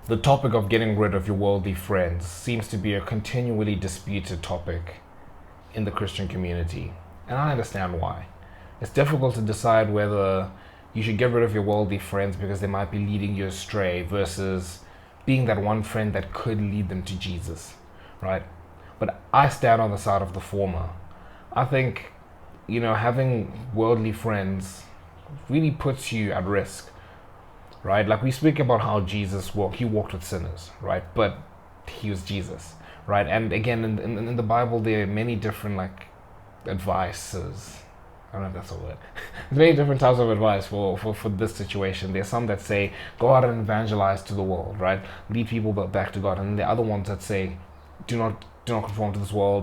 The topic of getting rid of your worldly friends seems to be a continually disputed topic in the Christian community, and I understand why. It's difficult to decide whether you should get rid of your worldly friends because they might be leading you astray versus being that one friend that could lead them to Jesus, right? But I stand on the side of the former. I think, having worldly friends really puts you at risk, right? Like we speak about how he walked with sinners, right? But he was Jesus, right? And again, in the Bible, there are many different like advices. I don't know if that's a word. There's many different types of advice for this situation. There's some that say go out and evangelize to the world, right? Lead people back to God, and then the other ones that say do not conform to this world.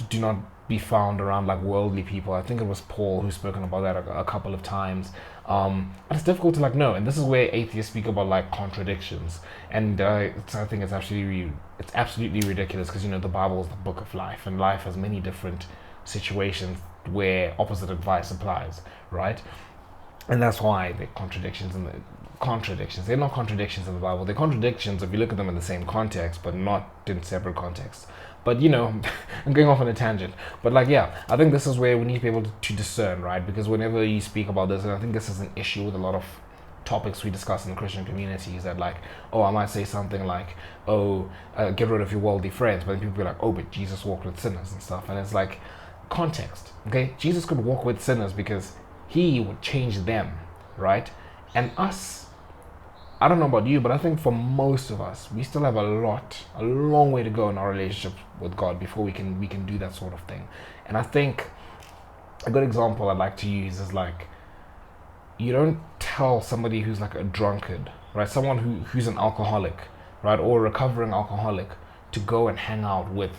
Do not be found around like worldly people. I think it was Paul who's spoken about that a couple of times. But it's difficult to like know, and this is where atheists speak about like contradictions, and I think it's absolutely ridiculous because the Bible is the book of life, and life has many different situations where opposite advice applies, right? And that's why they're contradictions. They're not contradictions in the Bible. They're contradictions if you look at them in the same context, but not in separate contexts. But I'm going off on a tangent. But like, yeah, I think this is where we need to be able to discern, right? Because whenever you speak about this, and I think this is an issue with a lot of topics we discuss in the Christian community, is that like, oh, I might say something like, oh, get rid of your worldly friends, but then people be like, oh, but Jesus walked with sinners and stuff, and it's like context, okay? Jesus could walk with sinners because he would change them, right? And us, I don't know about you, but I think for most of us, we still have a long way to go in our relationship with God before we can do that sort of thing. And I think a good example I'd like to use is like, you don't tell somebody who's like a drunkard, right? Someone who's an alcoholic, right? Or a recovering alcoholic to go and hang out with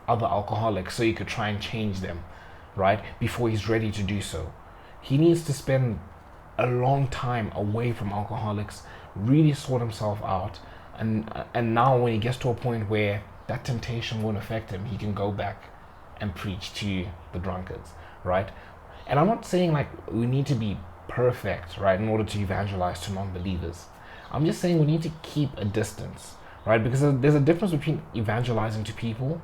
other alcoholics so you could try and change them, right? Before he's ready to do so. He needs to spend a long time away from alcoholics, really sort himself out, and now when he gets to a point where that temptation won't affect him, he can go back and preach to the drunkards, right? And I'm not saying like we need to be perfect, right, in order to evangelize to non-believers. I'm just saying we need to keep a distance, right? Because there's a difference between evangelizing to people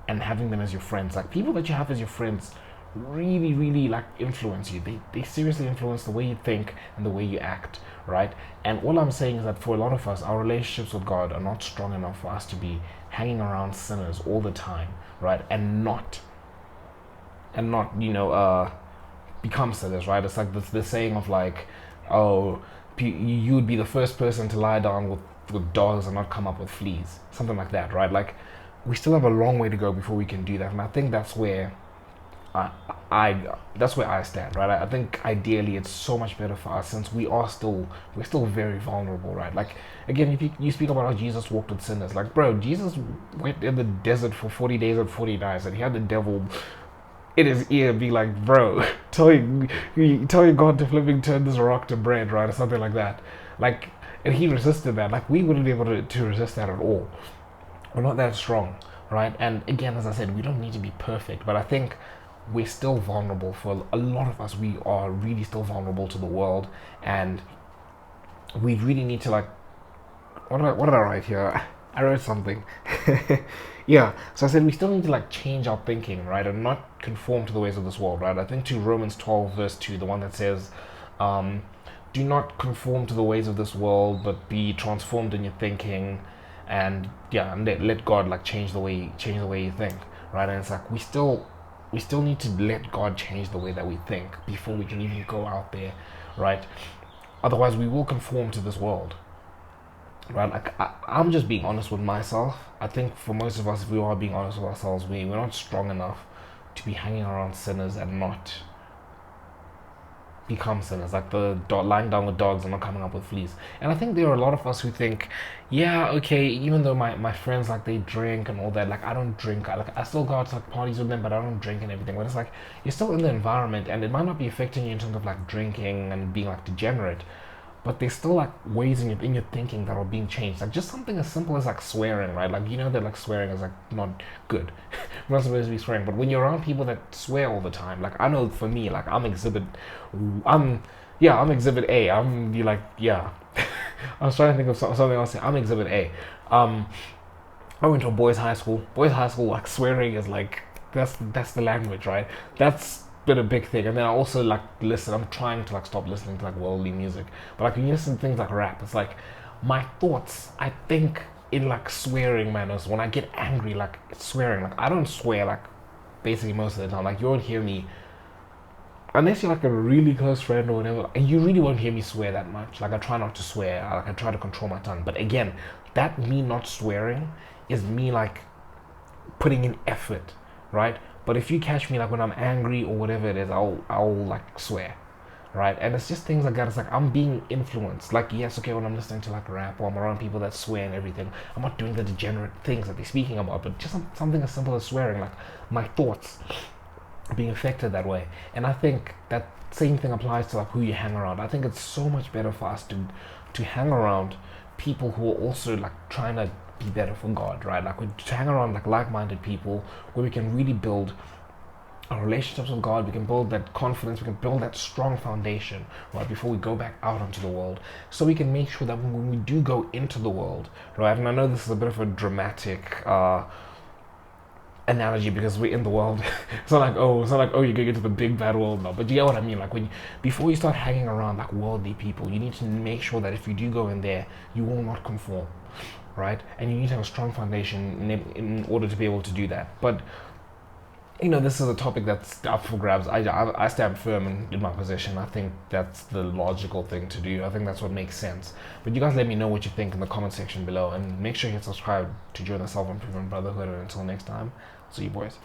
and having them as your friends. Like people that you have as your friends really like influence you. They seriously influence the way you think and the way you act, right? And all I'm saying is that for a lot of us, our relationships with God are not strong enough for us to be hanging around sinners all the time, right? And not become sinners, right? It's like the saying of like, oh, you would be the first person to lie down with dogs and not come up with fleas, something like that, right? Like we still have a long way to go before we can do that, and I think that's where that's where I stand, right? I think ideally it's so much better for us since we're still very vulnerable, right? Like again, if you speak about how Jesus walked with sinners, like bro, Jesus went in the desert for 40 days and 40 nights, and he had the devil in his ear be like, bro, tell your God to flipping turn this rock to bread, right, or something like that. Like, and he resisted that. Like we wouldn't be able to resist that at all. We're not that strong, right? And again, as I said, we don't need to be perfect, but I think we're still vulnerable. For a lot of us, we are really still vulnerable to the world, and we really need to like, what did I write here? I wrote something. Yeah, so I said we still need to like change our thinking, right, and not conform to the ways of this world, right? I think to Romans 12 verse 2, the one that says, do not conform to the ways of this world, but be transformed in your thinking, and yeah, and let God like change the way you think, right? And it's like we still need to let God change the way that we think before we can even go out there, right? Otherwise, we will conform to this world, right? Like I'm just being honest with myself. I think for most of us, if we are being honest with ourselves, we're not strong enough to be hanging around sinners and not become sinners, like the lying down with dogs and not coming up with fleas. And I think there are a lot of us who think, yeah, okay, even though my friends like they drink and all that, like I don't drink, I still go out to like parties with them, but I don't drink and everything. But it's like you're still in the environment, and it might not be affecting you in terms of like drinking and being like degenerate, but there's still like ways in your thinking that are being changed. Like just something as simple as like swearing, right? Like that like swearing is like not good. We're not supposed to be swearing, but when you're around people that swear all the time, like I know for me, like I'm exhibit A. I'm be like, yeah. I was trying to think of something else. I'm Exhibit A. Um, I went to a boys' high school. Boys' high school, like swearing is like that's the language, right? That's been a big thing. And then I also like listen. I'm trying to like stop listening to like worldly music. But like when you listen to things like rap, it's like my thoughts. I think in like swearing manners. When I get angry, like it's swearing. Like I don't swear like basically most of the time. Like you won't hear me unless you're like a really close friend or whatever, and you really won't hear me swear that much. Like I try not to swear. I try to control my tongue. But again, that me not swearing is me like putting in effort, right? But if you catch me like when I'm angry or whatever it is, I'll like swear, right? And it's just things like that. It's like I'm being influenced. Like yes, okay, when I'm listening to like rap or I'm around people that swear and everything, I'm not doing the degenerate things that they're speaking about, but just something as simple as swearing, like my thoughts being affected that way. And I think that same thing applies to like who you hang around. I think it's so much better for us to hang around people who are also like trying to be better for God, right? Like we to hang around like-minded people where we can really build our relationships with God, we can build that confidence, we can build that strong foundation, right, before we go back out onto the world. So we can make sure that when we do go into the world, right, and I know this is a bit of a dramatic analogy because we're in the world. It's not like you go into the big bad world now, but you get what I mean. Like before you start hanging around like worldly people, you need to make sure that if you do go in there, you will not conform, right? And you need to have a strong foundation in order to be able to do that. But this is a topic that's up for grabs. I stand firm in my position. I think that's the logical thing to do. I think that's what makes sense. But you guys let me know what you think in the comment section below, and make sure you hit subscribe to join the Self Improvement Brotherhood. And until next time, see you boys.